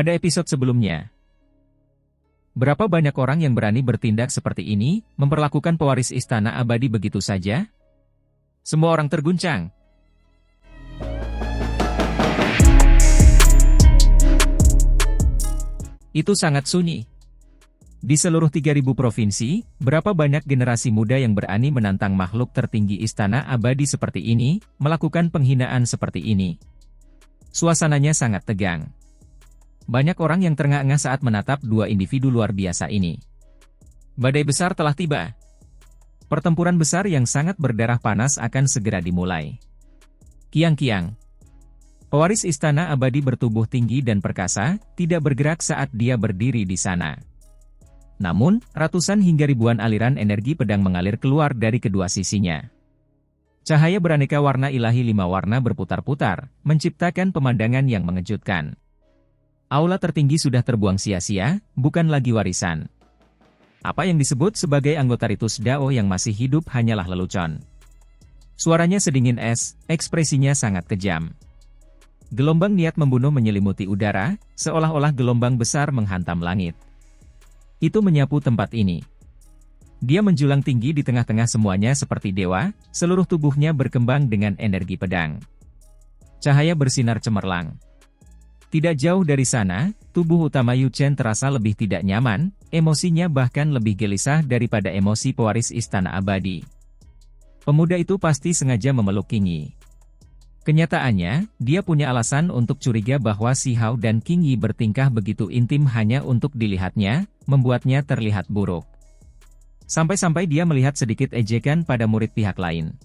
Pada episode sebelumnya, berapa banyak orang yang berani bertindak seperti ini, memperlakukan pewaris Istana Abadi begitu saja? Semua orang terguncang. Itu sangat sunyi. Di seluruh 3.000 provinsi, berapa banyak generasi muda yang berani menantang makhluk tertinggi Istana Abadi seperti ini, melakukan penghinaan seperti ini? Suasananya sangat tegang. Banyak orang yang terengah-engah saat menatap dua individu luar biasa ini. Badai besar telah tiba. Pertempuran besar yang sangat berdarah panas akan segera dimulai. Kiang-kiang. Pewaris Istana Abadi bertubuh tinggi dan perkasa, tidak bergerak saat dia berdiri di sana. Namun, ratusan hingga ribuan aliran energi pedang mengalir keluar dari kedua sisinya. Cahaya beraneka warna ilahi 5 warna berputar-putar, menciptakan pemandangan yang mengejutkan. Aula tertinggi sudah terbuang sia-sia, bukan lagi warisan. Apa yang disebut sebagai anggota Ritus Dao yang masih hidup hanyalah lelucon. Suaranya sedingin es, ekspresinya sangat kejam. Gelombang niat membunuh menyelimuti udara, seolah-olah gelombang besar menghantam langit. Itu menyapu tempat ini. Dia menjulang tinggi di tengah-tengah semuanya seperti dewa, seluruh tubuhnya berkembang dengan energi pedang. Cahaya bersinar cemerlang. Tidak jauh dari sana, tubuh utama Yu Chen terasa lebih tidak nyaman, emosinya bahkan lebih gelisah daripada emosi pewaris Istana Abadi. Pemuda itu pasti sengaja memeluk King Yi. Kenyataannya, dia punya alasan untuk curiga bahwa Si Hao dan King Yi bertingkah begitu intim hanya untuk dilihatnya, membuatnya terlihat buruk. Sampai-sampai dia melihat sedikit ejekan pada murid pihak lain.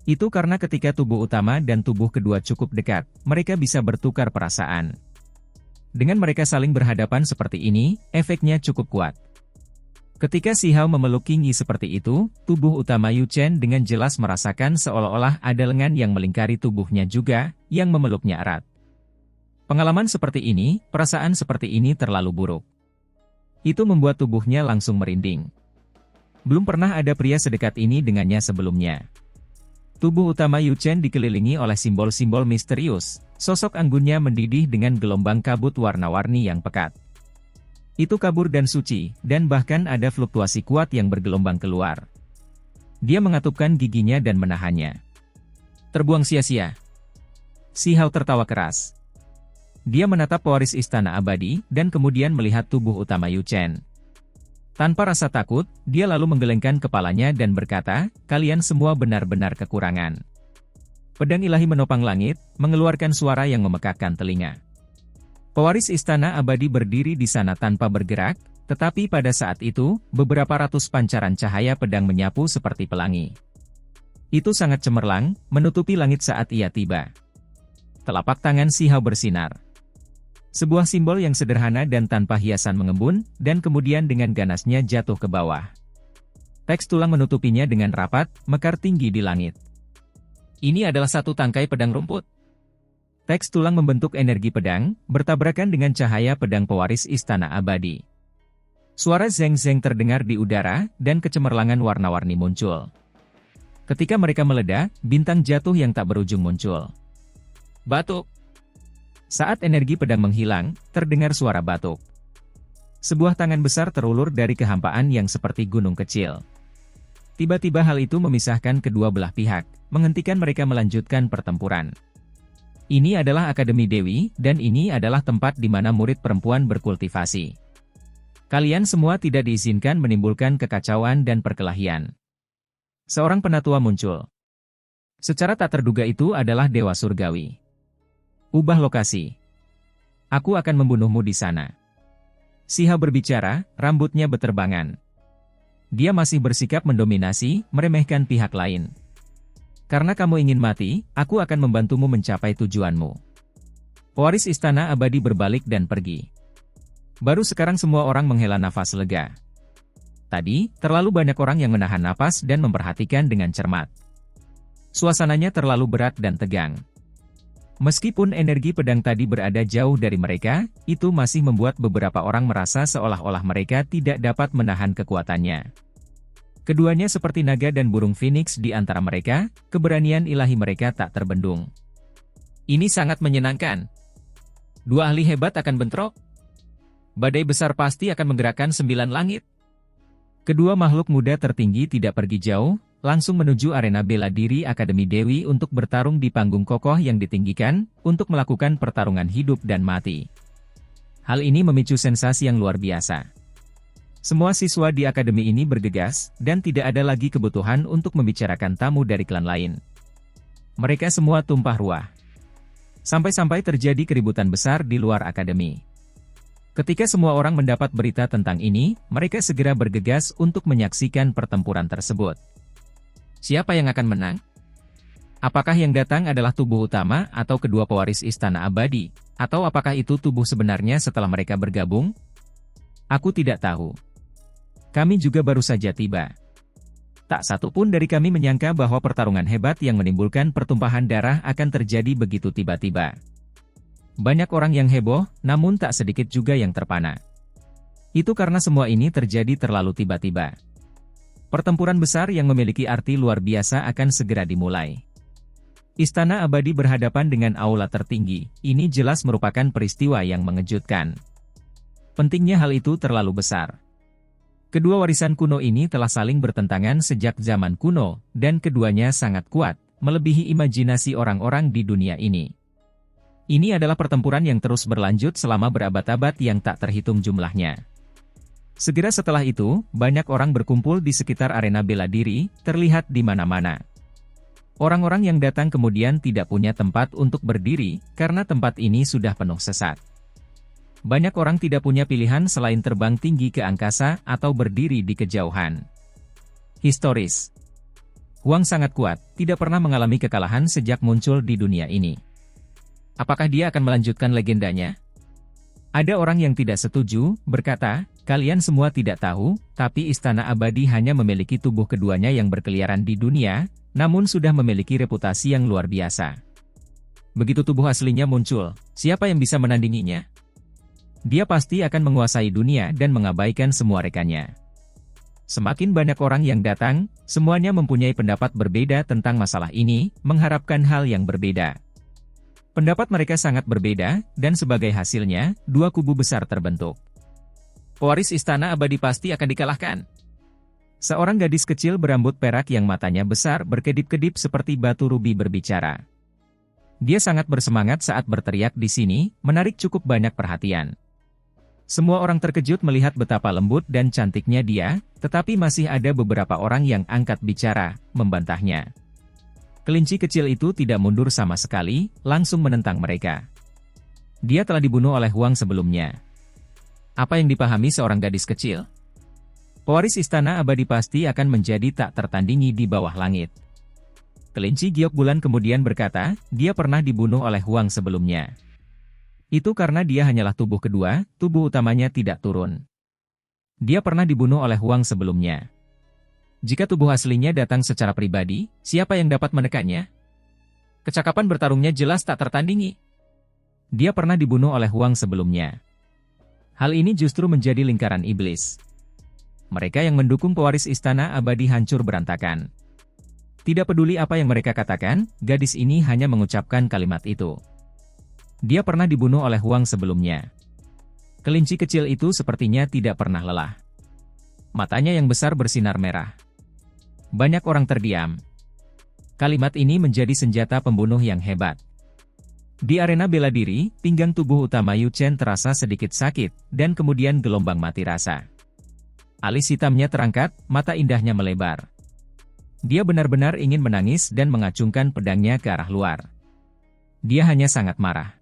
Itu karena ketika tubuh utama dan tubuh kedua cukup dekat, mereka bisa bertukar perasaan. Dengan mereka saling berhadapan seperti ini, efeknya cukup kuat. Ketika Si Hao memeluk King Yi seperti itu, tubuh utama Yu Chen dengan jelas merasakan seolah-olah ada lengan yang melingkari tubuhnya juga, yang memeluknya erat. Pengalaman seperti ini, perasaan seperti ini terlalu buruk. Itu membuat tubuhnya langsung merinding. Belum pernah ada pria sedekat ini dengannya sebelumnya. Tubuh utama Yu Chen dikelilingi oleh simbol-simbol misterius, sosok anggunnya mendidih dengan gelombang kabut warna-warni yang pekat. Itu kabur dan suci, dan bahkan ada fluktuasi kuat yang bergelombang keluar. Dia mengatupkan giginya dan menahannya. Terbuang sia-sia. Si Hao tertawa keras. Dia menatap pewaris Istana Abadi, dan kemudian melihat tubuh utama Yu Chen. Tanpa rasa takut, dia lalu menggelengkan kepalanya dan berkata, "Kalian semua benar-benar kekurangan." Pedang ilahi menopang langit, mengeluarkan suara yang memekakkan telinga. Pewaris Istana Abadi berdiri di sana tanpa bergerak, tetapi pada saat itu, beberapa ratus pancaran cahaya pedang menyapu seperti pelangi. Itu sangat cemerlang, menutupi langit saat ia tiba. Telapak tangan Si Hao bersinar. Sebuah simbol yang sederhana dan tanpa hiasan mengembun, dan kemudian dengan ganasnya jatuh ke bawah. Teks tulang menutupinya dengan rapat, mekar tinggi di langit. Ini adalah satu tangkai pedang rumput. Teks tulang membentuk energi pedang, bertabrakan dengan cahaya pedang pewaris Istana Abadi. Suara zeng-zeng terdengar di udara, dan kecemerlangan warna-warni muncul. Ketika mereka meledak, bintang jatuh yang tak berujung muncul. Batuk. Saat energi pedang menghilang, terdengar suara batuk. Sebuah tangan besar terulur dari kehampaan yang seperti gunung kecil. Tiba-tiba hal itu memisahkan kedua belah pihak, menghentikan mereka melanjutkan pertempuran. Ini adalah Akademi Dewi, dan ini adalah tempat di mana murid perempuan berkultivasi. Kalian semua tidak diizinkan menimbulkan kekacauan dan perkelahian. Seorang penatua muncul. Secara tak terduga itu adalah Dewa Surgawi. Ubah lokasi. Aku akan membunuhmu di sana. Si Hao berbicara, rambutnya beterbangan. Dia masih bersikap mendominasi, meremehkan pihak lain. Karena kamu ingin mati, aku akan membantumu mencapai tujuanmu. Pewaris Istana Abadi berbalik dan pergi. Baru sekarang semua orang menghela nafas lega. Tadi, terlalu banyak orang yang menahan napas dan memperhatikan dengan cermat. Suasananya terlalu berat dan tegang. Meskipun energi pedang tadi berada jauh dari mereka, itu masih membuat beberapa orang merasa seolah-olah mereka tidak dapat menahan kekuatannya. Keduanya seperti naga dan burung phoenix di antara mereka, keberanian ilahi mereka tak terbendung. Ini sangat menyenangkan. Dua ahli hebat akan bentrok. Badai besar pasti akan menggerakkan 9 langit. Kedua makhluk muda tertinggi tidak pergi jauh, langsung menuju arena bela diri Akademi Dewi untuk bertarung di panggung kokoh yang ditinggikan, untuk melakukan pertarungan hidup dan mati. Hal ini memicu sensasi yang luar biasa. Semua siswa di akademi ini bergegas, dan tidak ada lagi kebutuhan untuk membicarakan tamu dari klan lain. Mereka semua tumpah ruah. Sampai-sampai terjadi keributan besar di luar akademi. Ketika semua orang mendapat berita tentang ini, mereka segera bergegas untuk menyaksikan pertempuran tersebut. Siapa yang akan menang? Apakah yang datang adalah tubuh utama atau kedua pewaris Istana Abadi? Atau apakah itu tubuh sebenarnya setelah mereka bergabung? Aku tidak tahu. Kami juga baru saja tiba. Tak satu pun dari kami menyangka bahwa pertarungan hebat yang menimbulkan pertumpahan darah akan terjadi begitu tiba-tiba. Banyak orang yang heboh, namun tak sedikit juga yang terpana. Itu karena semua ini terjadi terlalu tiba-tiba. Pertempuran besar yang memiliki arti luar biasa akan segera dimulai. Istana Abadi berhadapan dengan aula tertinggi, ini jelas merupakan peristiwa yang mengejutkan. Pentingnya hal itu terlalu besar. Kedua warisan kuno ini telah saling bertentangan sejak zaman kuno, dan keduanya sangat kuat, melebihi imajinasi orang-orang di dunia ini. Ini adalah pertempuran yang terus berlanjut selama berabad-abad yang tak terhitung jumlahnya. Segera setelah itu, banyak orang berkumpul di sekitar arena bela diri, terlihat di mana-mana. Orang-orang yang datang kemudian tidak punya tempat untuk berdiri, karena tempat ini sudah penuh sesak. Banyak orang tidak punya pilihan selain terbang tinggi ke angkasa atau berdiri di kejauhan. Historis. Huang sangat kuat, tidak pernah mengalami kekalahan sejak muncul di dunia ini. Apakah dia akan melanjutkan legendanya? Ada orang yang tidak setuju, berkata, kalian semua tidak tahu, tapi Istana Abadi hanya memiliki tubuh keduanya yang berkeliaran di dunia, namun sudah memiliki reputasi yang luar biasa. Begitu tubuh aslinya muncul, siapa yang bisa menandinginya? Dia pasti akan menguasai dunia dan mengabaikan semua rekannya. Semakin banyak orang yang datang, semuanya mempunyai pendapat berbeda tentang masalah ini, mengharapkan hal yang berbeda. Pendapat mereka sangat berbeda, dan sebagai hasilnya, dua kubu besar terbentuk. Pewaris Istana Abadi pasti akan dikalahkan. Seorang gadis kecil berambut perak yang matanya besar berkedip-kedip seperti batu rubi berbicara. Dia sangat bersemangat saat berteriak di sini, menarik cukup banyak perhatian. Semua orang terkejut melihat betapa lembut dan cantiknya dia, tetapi masih ada beberapa orang yang angkat bicara, membantahnya. Kelinci kecil itu tidak mundur sama sekali, langsung menentang mereka. Dia telah dibunuh oleh Huang sebelumnya. Apa yang dipahami seorang gadis kecil? Pewaris Istana Abadi pasti akan menjadi tak tertandingi di bawah langit. Kelinci giok bulan kemudian berkata, dia pernah dibunuh oleh Huang sebelumnya. Itu karena dia hanyalah tubuh kedua, tubuh utamanya tidak turun. Dia pernah dibunuh oleh Huang sebelumnya. Jika tubuh aslinya datang secara pribadi, siapa yang dapat menekannya? Kecakapan bertarungnya jelas tak tertandingi. Dia pernah dibunuh oleh Huang sebelumnya. Hal ini justru menjadi lingkaran iblis. Mereka yang mendukung pewaris Istana Abadi hancur berantakan. Tidak peduli apa yang mereka katakan, gadis ini hanya mengucapkan kalimat itu. Dia pernah dibunuh oleh Huang sebelumnya. Kelinci kecil itu sepertinya tidak pernah lelah. Matanya yang besar bersinar merah. Banyak orang terdiam. Kalimat ini menjadi senjata pembunuh yang hebat. Di arena bela diri, pinggang tubuh utama Yu Chen terasa sedikit sakit, dan kemudian gelombang mati rasa. Alis hitamnya terangkat, mata indahnya melebar. Dia benar-benar ingin menangis dan mengacungkan pedangnya ke arah luar. Dia hanya sangat marah.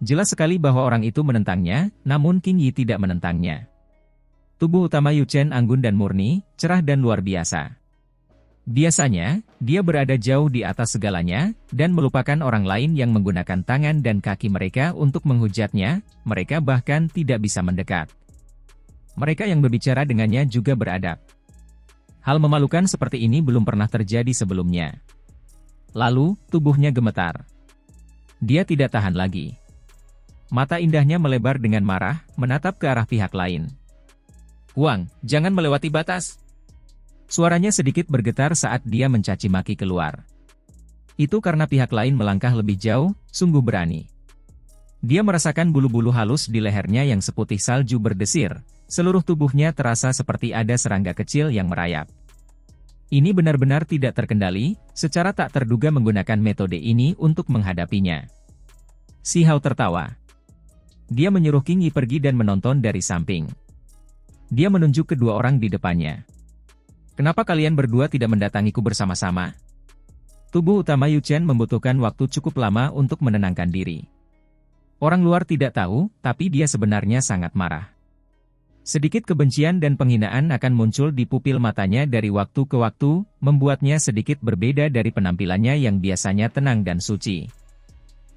Jelas sekali bahwa orang itu menentangnya, namun Qing Yi tidak menentangnya. Tubuh utama Yu Chen anggun dan murni, cerah dan luar biasa. Biasanya, dia berada jauh di atas segalanya, dan melupakan orang lain yang menggunakan tangan dan kaki mereka untuk menghujatnya, mereka bahkan tidak bisa mendekat. Mereka yang berbicara dengannya juga beradab. Hal memalukan seperti ini belum pernah terjadi sebelumnya. Lalu, tubuhnya gemetar. Dia tidak tahan lagi. Mata indahnya melebar dengan marah, menatap ke arah pihak lain. Huang, jangan melewati batas. Suaranya sedikit bergetar saat dia mencaci maki keluar. Itu karena pihak lain melangkah lebih jauh, sungguh berani. Dia merasakan bulu-bulu halus di lehernya yang seputih salju berdesir, seluruh tubuhnya terasa seperti ada serangga kecil yang merayap. Ini benar-benar tidak terkendali, secara tak terduga menggunakan metode ini untuk menghadapinya. Si Hao tertawa. Dia menyuruh King Yi pergi dan menonton dari samping. Dia menunjuk kedua orang di depannya. Kenapa kalian berdua tidak mendatangiku bersama-sama? Tubuh utama Yu Chen membutuhkan waktu cukup lama untuk menenangkan diri. Orang luar tidak tahu, tapi dia sebenarnya sangat marah. Sedikit kebencian dan penghinaan akan muncul di pupil matanya dari waktu ke waktu, membuatnya sedikit berbeda dari penampilannya yang biasanya tenang dan suci.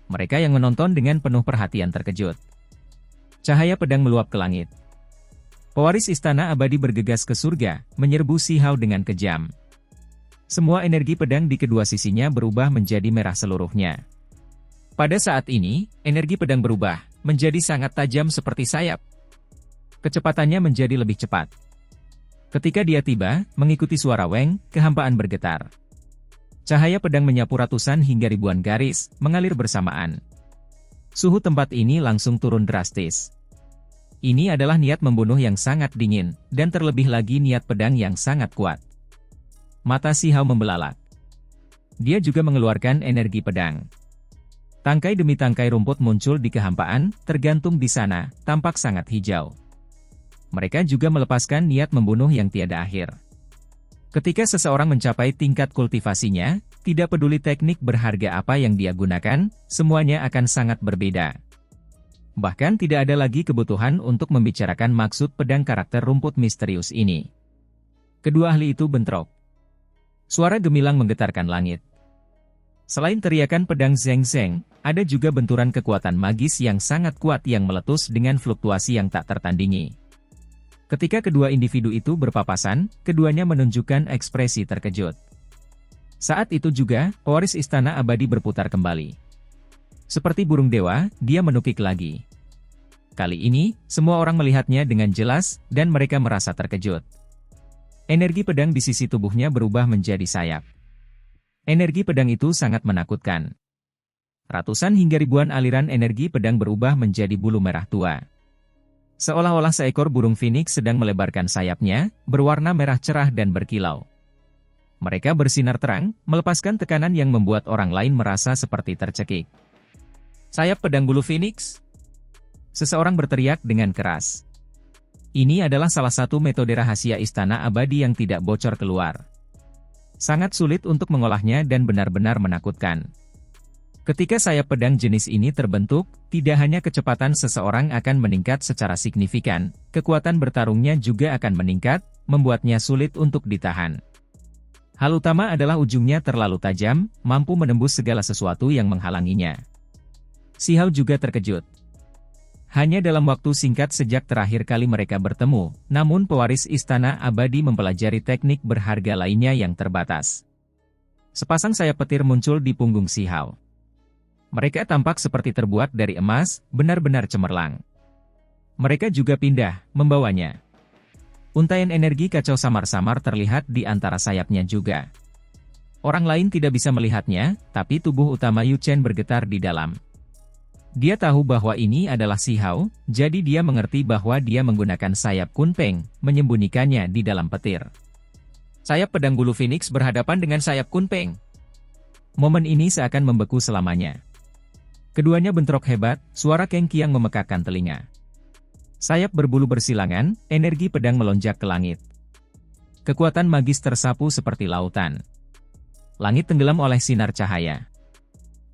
Mereka yang menonton dengan penuh perhatian terkejut. Cahaya pedang meluap ke langit. Pewaris istana abadi bergegas ke surga, menyerbu Si Hao dengan kejam. Semua energi pedang di kedua sisinya berubah menjadi merah seluruhnya. Pada saat ini, energi pedang berubah, menjadi sangat tajam seperti sayap. Kecepatannya menjadi lebih cepat. Ketika dia tiba, mengikuti suara Weng, kehampaan bergetar. Cahaya pedang menyapu ratusan hingga ribuan garis, mengalir bersamaan. Suhu tempat ini langsung turun drastis. Ini adalah niat membunuh yang sangat dingin, dan terlebih lagi niat pedang yang sangat kuat. Mata Si Hao membelalak. Dia juga mengeluarkan energi pedang. Tangkai demi tangkai rumput muncul di kehampaan, tergantung di sana, tampak sangat hijau. Mereka juga melepaskan niat membunuh yang tiada akhir. Ketika seseorang mencapai tingkat kultivasinya, tidak peduli teknik berharga apa yang dia gunakan, semuanya akan sangat berbeda. Bahkan tidak ada lagi kebutuhan untuk membicarakan maksud pedang karakter rumput misterius ini. Kedua ahli itu bentrok. Suara gemilang menggetarkan langit. Selain teriakan pedang Zeng Zeng, ada juga benturan kekuatan magis yang sangat kuat yang meletus dengan fluktuasi yang tak tertandingi. Ketika kedua individu itu berpapasan, keduanya menunjukkan ekspresi terkejut. Saat itu juga, pewaris istana abadi berputar kembali. Seperti burung dewa, dia menukik lagi. Kali ini, semua orang melihatnya dengan jelas, dan mereka merasa terkejut. Energi pedang di sisi tubuhnya berubah menjadi sayap. Energi pedang itu sangat menakutkan. Ratusan hingga ribuan aliran energi pedang berubah menjadi bulu merah tua. Seolah-olah seekor burung phoenix sedang melebarkan sayapnya, berwarna merah cerah dan berkilau. Mereka bersinar terang, melepaskan tekanan yang membuat orang lain merasa seperti tercekik. Sayap pedang bulu phoenix? Seseorang berteriak dengan keras. Ini adalah salah satu metode rahasia istana abadi yang tidak bocor keluar. Sangat sulit untuk mengolahnya dan benar-benar menakutkan. Ketika sayap pedang jenis ini terbentuk, tidak hanya kecepatan seseorang akan meningkat secara signifikan, kekuatan bertarungnya juga akan meningkat, membuatnya sulit untuk ditahan. Hal utama adalah ujungnya terlalu tajam, mampu menembus segala sesuatu yang menghalanginya. Si Hao juga terkejut. Hanya dalam waktu singkat sejak terakhir kali mereka bertemu, namun pewaris istana abadi mempelajari teknik berharga lainnya yang terbatas. Sepasang sayap petir muncul di punggung Si Hao. Mereka tampak seperti terbuat dari emas, benar-benar cemerlang. Mereka juga pindah, membawanya. Untaian energi kacau samar-samar terlihat di antara sayapnya juga. Orang lain tidak bisa melihatnya, tapi tubuh utama Yu Chen bergetar di dalam. Dia tahu bahwa ini adalah Si Hao, jadi dia mengerti bahwa dia menggunakan sayap Kunpeng, menyembunyikannya di dalam petir. Sayap pedang bulu phoenix berhadapan dengan sayap Kunpeng. Momen ini seakan membeku selamanya. Keduanya bentrok hebat, suara Keng Qiang memekakkan telinga. Sayap berbulu bersilangan, energi pedang melonjak ke langit. Kekuatan magis tersapu seperti lautan. Langit tenggelam oleh sinar cahaya.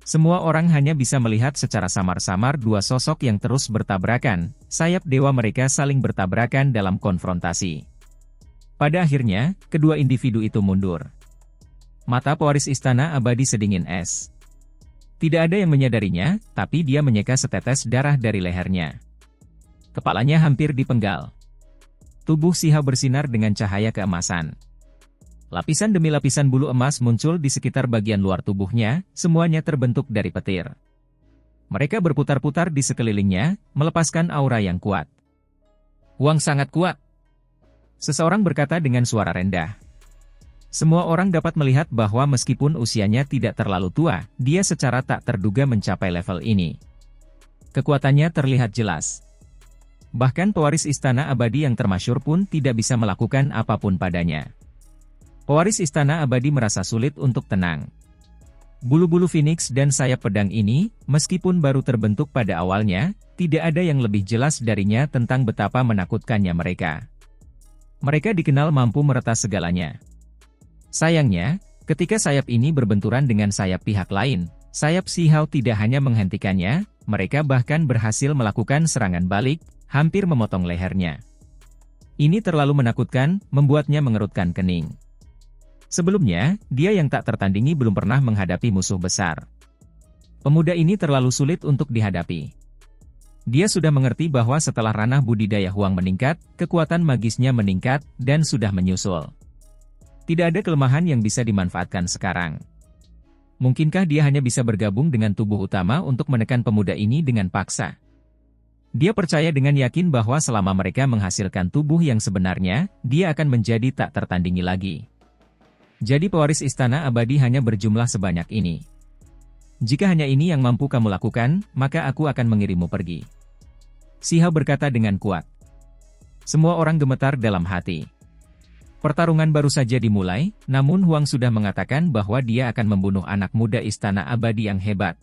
Semua orang hanya bisa melihat secara samar-samar dua sosok yang terus bertabrakan, sayap dewa mereka saling bertabrakan dalam konfrontasi. Pada akhirnya, kedua individu itu mundur. Mata pewaris istana abadi sedingin es. Tidak ada yang menyadarinya, tapi dia menyeka setetes darah dari lehernya. Kepalanya hampir dipenggal. Tubuh Si Hao bersinar dengan cahaya keemasan. Lapisan demi lapisan bulu emas muncul di sekitar bagian luar tubuhnya, semuanya terbentuk dari petir. Mereka berputar-putar di sekelilingnya, melepaskan aura yang kuat. Wang sangat kuat. Seseorang berkata dengan suara rendah. Semua orang dapat melihat bahwa meskipun usianya tidak terlalu tua, dia secara tak terduga mencapai level ini. Kekuatannya terlihat jelas. Bahkan pewaris Istana Abadi yang termasyhur pun tidak bisa melakukan apapun padanya. Pewaris Istana Abadi merasa sulit untuk tenang. Bulu-bulu Phoenix dan sayap pedang ini, meskipun baru terbentuk pada awalnya, tidak ada yang lebih jelas darinya tentang betapa menakutkannya mereka. Mereka dikenal mampu meretas segalanya. Sayangnya, ketika sayap ini berbenturan dengan sayap pihak lain, sayap Si Hao tidak hanya menghentikannya, mereka bahkan berhasil melakukan serangan balik, hampir memotong lehernya. Ini terlalu menakutkan, membuatnya mengerutkan kening. Sebelumnya, dia yang tak tertandingi belum pernah menghadapi musuh besar. Pemuda ini terlalu sulit untuk dihadapi. Dia sudah mengerti bahwa setelah ranah budidaya Huang meningkat, kekuatan magisnya meningkat, dan sudah menyusul. Tidak ada kelemahan yang bisa dimanfaatkan sekarang. Mungkinkah dia hanya bisa bergabung dengan tubuh utama untuk menekan pemuda ini dengan paksa? Dia percaya dengan yakin bahwa selama mereka menghasilkan tubuh yang sebenarnya, dia akan menjadi tak tertandingi lagi. Jadi pewaris Istana Abadi hanya berjumlah sebanyak ini. Jika hanya ini yang mampu kamu lakukan, maka aku akan mengirimmu pergi. Si Hao berkata dengan kuat. Semua orang gemetar dalam hati. Pertarungan baru saja dimulai, namun Huang sudah mengatakan bahwa dia akan membunuh anak muda Istana Abadi yang hebat.